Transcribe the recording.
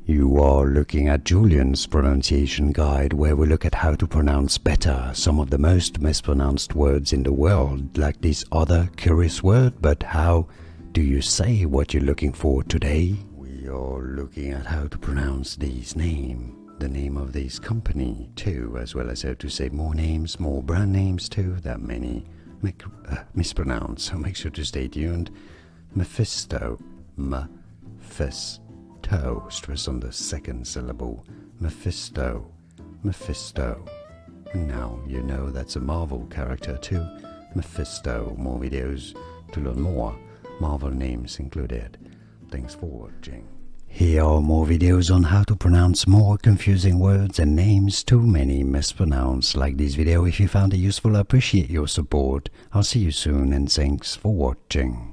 You are looking at Julian's pronunciation guide, where we look at how to pronounce better some of the most mispronounced words in the world, like this other curious word. But how do you say what you're looking for today? We are looking at how to pronounce this name, the name of this company too, as well as how to say more names, more brand names too, that many mispronounce. So make sure to stay tuned. Mephisto, Mephisto, stress on the second syllable. Mephisto, Mephisto. And now you know that's a Marvel character too. Mephisto. More videos to learn more. Marvel names included. Thanks for watching. Here are more videos on how to pronounce more confusing words and names too many mispronounced. Like this video if you found it useful. I appreciate your support. I'll see you soon and thanks for watching.